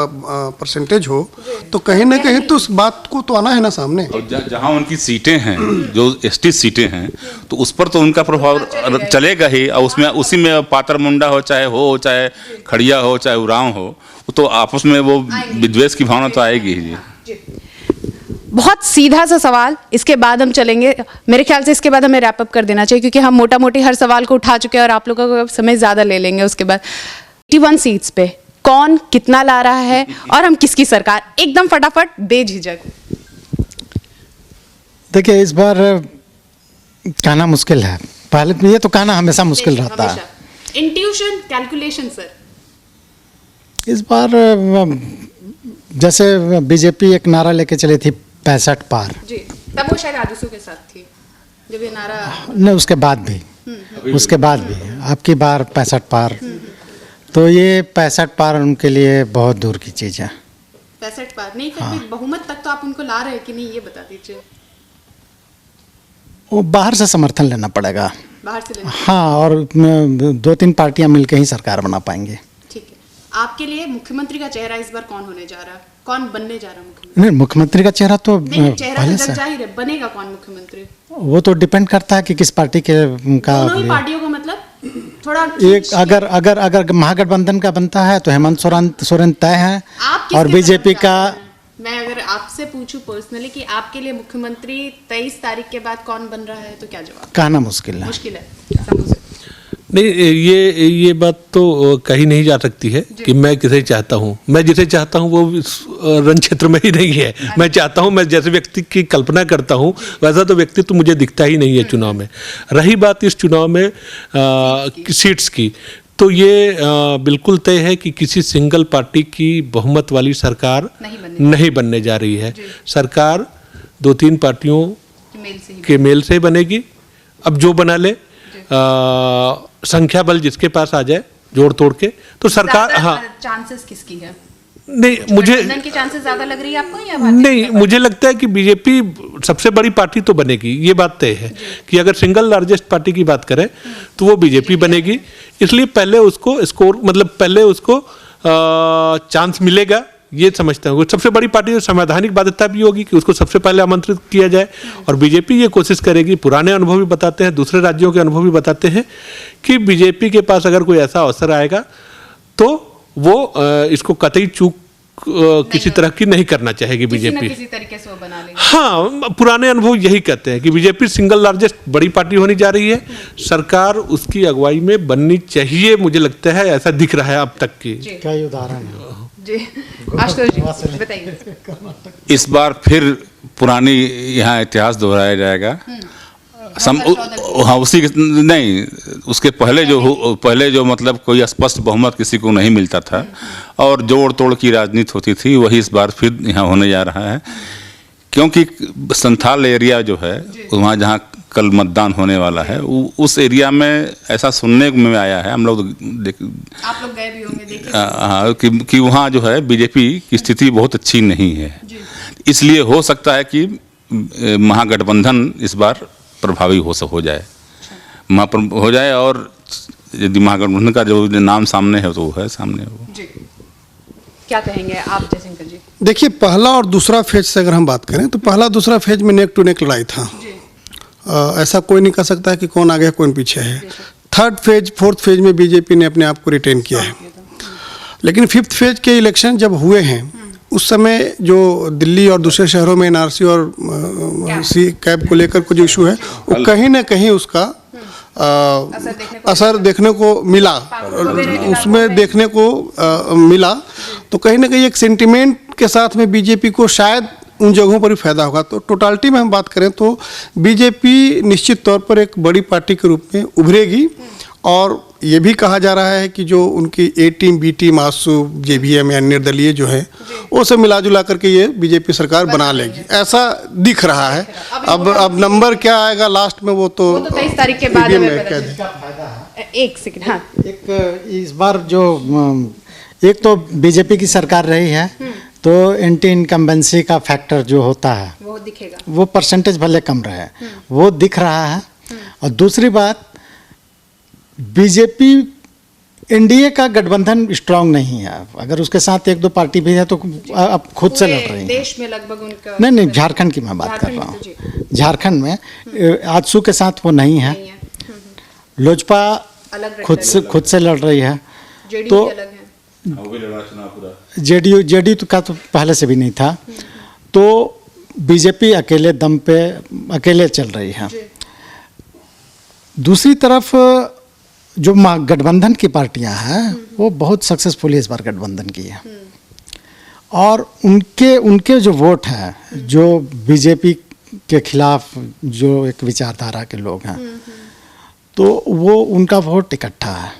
परसेंटेज हो, तो कहीं ना कहीं तो उस बात को तो आना है ना सामने। और जहाँ उनकी सीटें हैं, जो ST सीटें हैं, तो उस पर तो उनका प्रभाव चलेगा ही, और उसमें उसी में पातर मुंडा हो, चाहे खड़िया हो, चाहे उरांव हो, तो आपस में वो विद्वेष की भावना तो आएगी ही। बहुत सीधा सा सवाल, इसके बाद हम चलेंगे, मेरे ख्याल से इसके बाद हमें रैप अप कर देना चाहिए, क्योंकि हम मोटा मोटी हर सवाल को उठा चुके हैं और आप लोगों का समय ज़्यादा ले लेंगे। उसके बाद 81 सीट्स पे कौन कितना ला रहा है और हम किसकी सरकार, एकदम फटाफट बेझिझक। देखिए, इस बार कहना मुश्किल है, पहले ये तो कहना हमेशा मुश्किल रहता है। Intuition, calculation sir. इस बार जैसे बीजेपी एक नारा लेके चली थी 65 पार जी, तब वो शायद आजसू के साथ थी जब ये नारा, नहीं उसके बाद भी आपकी बार 65 पार, तो ये 65 पार उनके लिए बहुत दूर की चीज़ है। 65 पार नहीं, फिर भी बहुमत तक तो आप उनको ला रहे हैं कि नहीं, ये बता दीजिए। वो बाहर से समर्थन लेना पड़ेगा, बाहर से लेना। हाँ, और 2-3 पार्टियां मिलकर ही सरकार बना पाएंगे। ठीक है, आपके लिए मुख्यमंत्री का चेहरा इस बार कौन होने जा रहा है, कौन बनने जा रहा है मुख्यमंत्री? नहीं, मुख्यमंत्री का चेहरा तो चेहरा पहले तो से जाहिर है, बनेगा कौन मुख्यमंत्री? वो तो डिपेंड करता है कि किस पार्टी के का। दोनों ही पार्टियों को, मतलब थोड़ा एक अगर महागठबंधन का बनता है तो हेमंत सोरेन तय है, आप और किसके बीजेपी तरफ का। जाते हैं? मैं अगर आपसे पूछूं पर्सनली कि आपके लिए मुख्यमंत्री 23 तारीख के बाद कौन बन रहा है, तो क्या जवाब? कहना मुश्किल है। मुश्किल है, शंभू सर। नहीं, ये बात तो कही नहीं जा सकती है कि मैं किसे चाहता हूँ। मैं जिसे चाहता हूँ वो इस रण क्षेत्र में ही नहीं है। मैं चाहता हूँ, मैं जैसे व्यक्ति की कल्पना करता हूँ वैसा तो व्यक्ति तो मुझे दिखता ही नहीं है चुनाव में। रही बात इस चुनाव में सीट्स की, तो ये बिल्कुल तय है कि किसी सिंगल पार्टी की बहुमत वाली सरकार नहीं बनने जा रही है। सरकार 2-3 पार्टियों के मेल से बनेगी। अब जो बना ले, संख्या बल जिसके पास आ जाए जोड़ तोड़ के, तो सरकार। हाँ, चांसेस किसकी है? नहीं, मुझे की चांसेस ज्यादा लग रही है आपको या नहीं, मुझे लगता है कि बीजेपी सबसे बड़ी पार्टी तो बनेगी, ये बात तय है कि अगर सिंगल लार्जेस्ट पार्टी की बात करें तो वो बीजेपी बनेगी। इसलिए पहले उसको स्कोर, मतलब पहले उसको चांस मिलेगा, ये समझता हूँ। सबसे बड़ी पार्टी तो संवैधानिक बाध्यता भी होगी कि उसको सबसे पहले आमंत्रित किया जाए, और बीजेपी ये कोशिश करेगी, पुराने अनुभव भी बताते हैं, दूसरे राज्यों के अनुभव भी बताते हैं कि बीजेपी के पास अगर कोई ऐसा अवसर आएगा तो वो इसको कतई चूक किसी तरह की नहीं करना चाहेगी बीजेपी। किसी तरीके से वो बना लेगी। हाँ, पुराने अनुभव यही कहते हैं कि बीजेपी सिंगल लार्जेस्ट बड़ी पार्टी होने जा रही है, सरकार उसकी अगुवाई में बननी चाहिए, मुझे लगता है ऐसा दिख रहा है अब तक की। कई उदाहरण है जी, आशुतोष जी बताइए। इस बार फिर पुरानी यहाँ इतिहास दोहराया जाएगा। हाँ, उसी नहीं, उसके पहले जो मतलब कोई स्पष्ट बहुमत किसी को नहीं मिलता था और जोड़ तोड़ की राजनीति होती थी, वही इस बार फिर यहाँ होने जा रहा है। क्योंकि संथाल एरिया जो है, वहाँ जहाँ कल मतदान होने वाला है, उस एरिया में ऐसा सुनने में आया है, हम लोग आप लोग गए भी होंगे, देखे हाँ कि वहाँ जो है बीजेपी की स्थिति बहुत अच्छी नहीं है। इसलिए हो सकता है कि महागठबंधन इस बार प्रभावी हो जाए, हो जाए, और यदि महागठबंधन का जो नाम सामने है तो वो है सामने वो। जी, क्या कहेंगे आप जयशंकर जी? देखिए, पहला और दूसरा फेज से अगर हम बात करें तो पहला दूसरा फेज में नेक टू नेक लड़ाई था। ऐसा कोई नहीं कह सकता है कि कौन आगे है कौन पीछे है। थर्ड फेज फोर्थ फेज में बीजेपी ने अपने आप को रिटेन किया है, लेकिन फिफ्थ फेज के इलेक्शन जब हुए हैं उस समय जो दिल्ली और दूसरे शहरों में एनआरसी और सी कैब को लेकर कुछ इशू है, वो कहीं ना कहीं उसका असर देखने को मिला, उसमें देखने को मिला। तो कहीं ना कहीं एक सेंटिमेंट के साथ में बीजेपी को शायद उन जगहों पर भी फायदा होगा। तो टोटालिटी में हम बात करें तो बीजेपी निश्चित तौर पर एक बड़ी पार्टी के रूप में उभरेगी, और ये भी कहा जा रहा है कि जो उनकी ए टीम बी टीम आसू जेवीएम या निर्दलीय जो है वो सब मिला जुला करके ये बीजेपी सरकार बना लेगी, ऐसा दिख रहा है। अब नंबर क्या आएगा लास्ट में वो तो 23 तारीख के बाद EVM हमें में पता कह दें। एक सेकंड, हाँ, एक इस बार जो एक तो बीजेपी की सरकार रही है तो एंटी इनकम्बेंसी का फैक्टर जो होता है वो दिखेगा, वो परसेंटेज भले कम रहे, वो दिख रहा है। और दूसरी बात, बीजेपी एनडीए का गठबंधन स्ट्रांग नहीं है। अगर उसके साथ एक दो पार्टी भी है तो अब खुद से लड़ रही है। देश में लगभग उनका नहीं, झारखंड की मैं बात कर रहा हूँ। झारखंड में आजसू के साथ वो नहीं है। लोजपा खुद से लड़ रही है, तो जेडीयू का तो पहले से भी नहीं था। तो बीजेपी अकेले दम पे अकेले चल रही है। दूसरी तरफ जो गठबंधन की पार्टियां हैं वो बहुत सक्सेसफुली इस बार गठबंधन की है, और उनके जो वोट हैं जो बीजेपी के खिलाफ जो एक विचारधारा के लोग हैं, तो वो उनका वोट इकट्ठा है।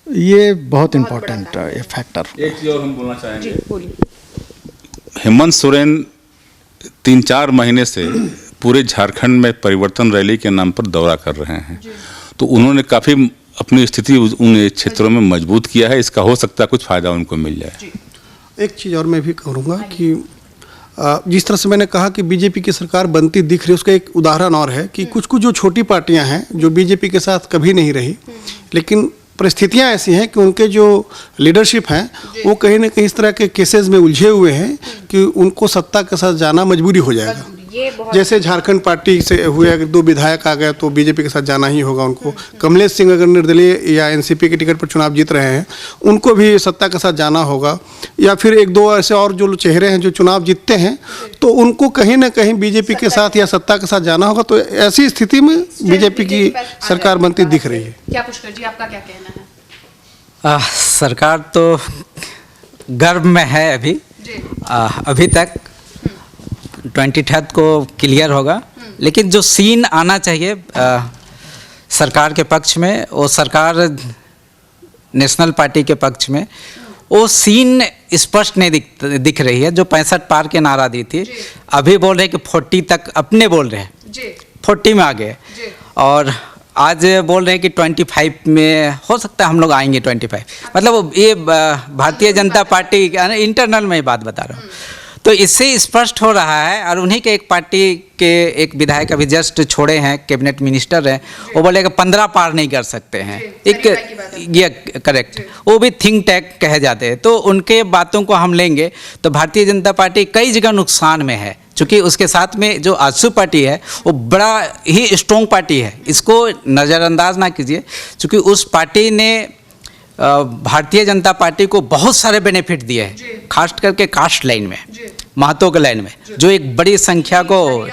ये बहुत इम्पोर्टेंट फैक्टर। एक चीज़ और हम बोलना चाहेंगे, हेमंत सोरेन 3-4 महीने से पूरे झारखंड में परिवर्तन रैली के नाम पर दौरा कर रहे हैं, तो उन्होंने काफ़ी अपनी स्थिति उन क्षेत्रों में मजबूत किया है। इसका हो सकता है कुछ फ़ायदा उनको मिल जाए। एक चीज़ और मैं भी कहूँगा कि जिस तरह से मैंने कहा कि बीजेपी की सरकार बनती दिख रही है, उसका एक उदाहरण और है कि कुछ जो छोटी पार्टियां हैं जो बीजेपी के साथ कभी नहीं रही, लेकिन परिस्थितियां ऐसी हैं कि उनके जो लीडरशिप हैं वो कहीं ना कहीं इस तरह के केसेस में उलझे हुए हैं कि उनको सत्ता के साथ जाना मजबूरी हो जाएगा। जैसे झारखंड पार्टी से हुए, अगर 2 विधायक आ गए तो बीजेपी के साथ जाना ही होगा उनको। कमलेश सिंह अगर निर्दलीय या एनसीपी के टिकट पर चुनाव जीत रहे हैं, उनको भी सत्ता के साथ जाना होगा। या फिर 1-2 ऐसे और जो चेहरे हैं जो चुनाव जीतते हैं, तो उनको कहीं ना कहीं बीजेपी के साथ या सत्ता के साथ जाना होगा। तो ऐसी स्थिति में बीजेपी की सरकार बनती दिख रही है। क्या पुष्कर जी, आपका क्या कहना है? सरकार तो गर्भ में है अभी तक 23 को क्लियर होगा, लेकिन जो सीन आना चाहिए सरकार के पक्ष में, वो सरकार नेशनल पार्टी के पक्ष में वो सीन स्पष्ट नहीं दिख रही है। जो 65 पार के नारा दी थी, अभी बोल रहे कि 40 तक अपने बोल रहे हैं, 40 में आ गए, और आज बोल रहे हैं कि 25 में हो सकता है हम लोग आएंगे 25। मतलब ये भारतीय जनता पार्टी इंटरनल में बात बता रहा हूँ। तो इससे स्पष्ट हो रहा है, और उन्हीं के एक पार्टी के एक विधायक अभी जस्ट छोड़े हैं, कैबिनेट मिनिस्टर हैं, वो बोले कि 15 पार नहीं कर सकते हैं। एक ये करेक्ट, वो भी थिंक टैंक कहे जाते हैं। तो उनके बातों को हम लेंगे तो भारतीय जनता पार्टी कई जगह नुकसान में है, क्योंकि उसके साथ में जो आजसू पार्टी है वो बड़ा ही स्ट्रॉन्ग पार्टी है। इसको नज़रअंदाज ना कीजिए, क्योंकि उस पार्टी ने भारतीय जनता पार्टी को बहुत सारे बेनिफिट दिए हैं, खास करके कास्ट लाइन में, महतो के लाइन में, जो एक बड़ी संख्या को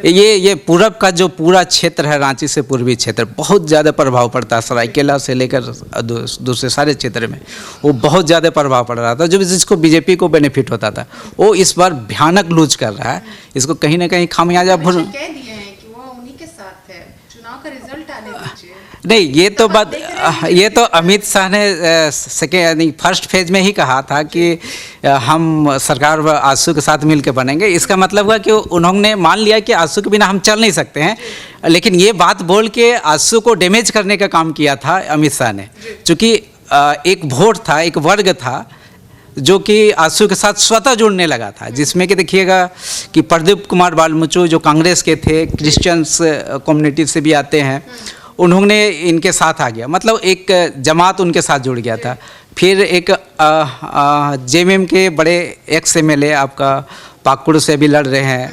ये पूरब का जो पूरा क्षेत्र है, रांची से पूर्वी क्षेत्र, बहुत ज़्यादा प्रभाव पड़ता है। सरायकेला से लेकर दूसरे सारे क्षेत्र में वो बहुत ज़्यादा प्रभाव पड़ रहा था, जो जिसको बीजेपी को बेनिफिट होता था, वो इस बार भयानक लूज कर रहा है। इसको कहीं ना कहीं खामियाजा नहीं, ये तो अमित शाह ने सेकेंड यानी फर्स्ट फेज में ही कहा था कि हम सरकार आजसू के साथ मिलकर बनेंगे। इसका मतलब हुआ कि उन्होंने मान लिया कि आजसू के बिना हम चल नहीं सकते हैं, लेकिन ये बात बोल के आजसू को डैमेज करने का काम किया था अमित शाह ने। चूँकि एक वोट था, एक वर्ग था जो कि आजसू के साथ स्वतः जुड़ने लगा था, जिसमें कि देखिएगा कि प्रदीप कुमार बालमुचु जो कांग्रेस के थे, क्रिश्चियंस कम्युनिटी से भी आते हैं, उन्होंने इनके साथ आ गया, मतलब एक जमात उनके साथ जुड़ गया था। फिर एक जेएमएम के बड़े एक्स एमएलए आपका पाकुड़ से भी लड़ रहे हैं,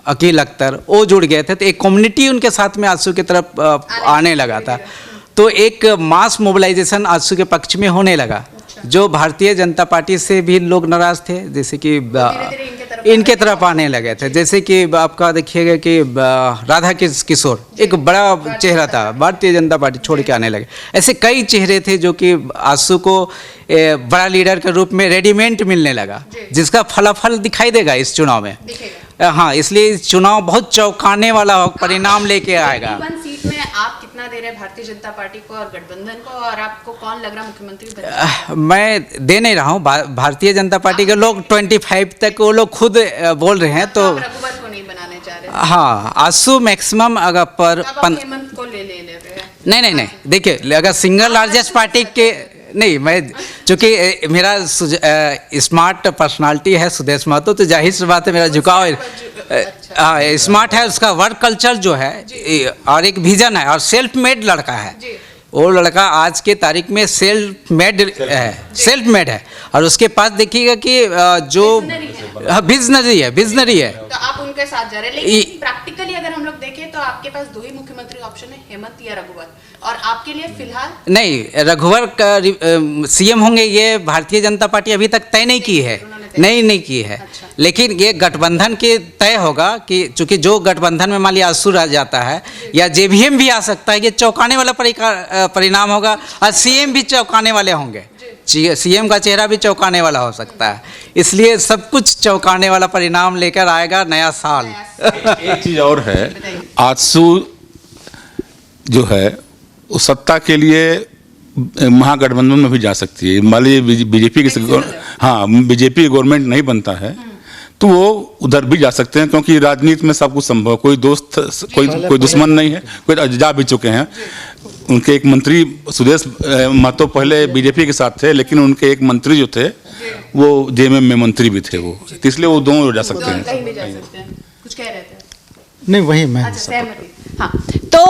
अकील अख्तर, वो जुड़ गए थे, तो एक कम्युनिटी उनके साथ में आजसू की तरफ आने लगा था। तो एक मास मोबिलाइजेशन आजसू के पक्ष में होने लगा, जो भारतीय जनता पार्टी से भी लोग नाराज थे, जैसे कि इनके तरफ आने लगे थे। जैसे कि आपका देखिएगा कि राधा किशोर एक बड़ा चेहरा था, भारतीय जनता पार्टी छोड़ के आने लगे। ऐसे कई चेहरे थे जो कि आजसू को बड़ा लीडर के रूप में रेडीमेड मिलने लगा, जिसका फलाफल दिखाई देगा इस चुनाव में। हाँ, इसलिए इस चुनाव बहुत चौंकाने वाला परिणाम लेके आएगा। सीट में आप कितना दे रहे हैं भारतीय जनता पार्टी को और गठबंधन को, और आपको कौन लग रहा मुख्यमंत्री बनेगा? मैं दे नहीं रहा हूँ, भारतीय जनता पार्टी के लोग 25 तक वो लोग खुद बोल रहे हैं। तो रघुवर को नहीं बनाने चाह रहे? हाँ, आजसू मैक्सिमम अगर पर हेमंत को ले रहे हैं? नहीं, देखिए अगर सिंगल लार्जेस्ट पार्टी के नहीं, मैं चूँकि मेरा स्मार्ट पर्सनालिटी है सुदेश महतो, तो जाहिर सी बात है मेरा झुकाव स्मार्ट है, उसका वर्क कल्चर जो है और एक विजन है और सेल्फ मेड लड़का है। वो लड़का आज के तारीख में सेल्फ मेड है और उसके पास देखिएगा कि जो बिजनरी है। तो आप उनके साथ जा रहे हैं, लेकिन प्रैक्टिकली अगर हम लोग देखें तो आपके पास दो ही मुख्यमंत्री ऑप्शन है, हेमंत या रघुवर, और आपके लिए फिलहाल नहीं, रघुवर का सीएम होंगे ये भारतीय जनता पार्टी अभी तक तय नहीं की है, नहीं की है। अच्छा। लेकिन ये गठबंधन के तय होगा कि चूंकि जो गठबंधन में मान लिया आजसू आ जाता है या जेवीएम भी आ सकता है, ये चौंकाने वाला परिणाम होगा और सीएम भी चौंकाने वाले होंगे, सीएम का चेहरा भी चौंकाने वाला हो सकता है। इसलिए सब कुछ चौंकाने वाला परिणाम लेकर आएगा नया साल। एक चीज़ और है, आजसू जो है वो सत्ता के लिए महागठबंधन में भी जा सकती है। मान लीजिए बीजेपी की बीजेपी गवर्नमेंट नहीं बनता है तो वो उधर भी जा सकते हैं, क्योंकि राजनीति में सब कुछ संभव है। कोई दोस्त कोई दुश्मन नहीं है, कोई जा भी चुके हैं। उनके एक मंत्री सुदेश महतो पहले बीजेपी के साथ थे, लेकिन उनके एक मंत्री जो थे वो जेएमएम में मंत्री भी थे वो, इसलिए वो दोनों जा सकते हैं। कुछ कह रहे थे? नहीं, वही मैं सहमति। हाँ, तो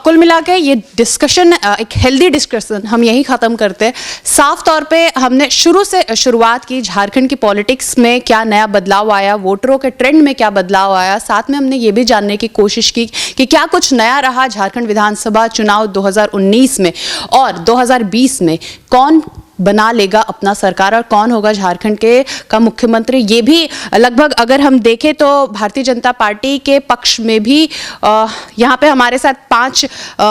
कुल मिला के ये डिस्कशन, एक हेल्दी डिस्कशन हम यही ख़त्म करते हैं। साफ तौर पे हमने शुरू से शुरुआत की झारखंड की पॉलिटिक्स में क्या नया बदलाव आया, वोटरों के ट्रेंड में क्या बदलाव आया, साथ में हमने ये भी जानने की कोशिश की कि क्या कुछ नया रहा झारखंड विधानसभा चुनाव 2019 में और 2020 में कौन बना लेगा अपना सरकार और कौन होगा झारखंड का मुख्यमंत्री। ये भी लगभग अगर हम देखें तो भारतीय जनता पार्टी के पक्ष में भी यहाँ पे हमारे साथ 5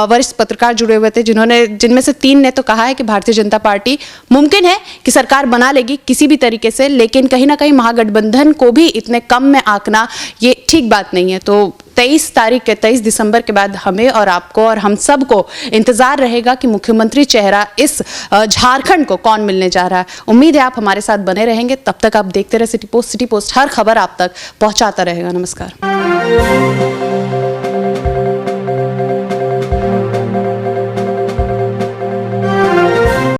वरिष्ठ पत्रकार जुड़े हुए थे, जिनमें से 3 ने तो कहा है कि भारतीय जनता पार्टी मुमकिन है कि सरकार बना लेगी किसी भी तरीके से, लेकिन कहीं ना कहीं महागठबंधन को भी इतने कम में आंकना ये ठीक बात नहीं है। तो 23 दिसंबर के बाद हमें और आपको और हम सब को इंतजार रहेगा कि मुख्यमंत्री चेहरा इस झारखंड को कौन मिलने जा रहा है। उम्मीद है आप हमारे साथ बने रहेंगे। तब तक आप देखते रहे सिटी पोस्ट, हर खबर आप तक पहुंचाता रहेगा। नमस्कार।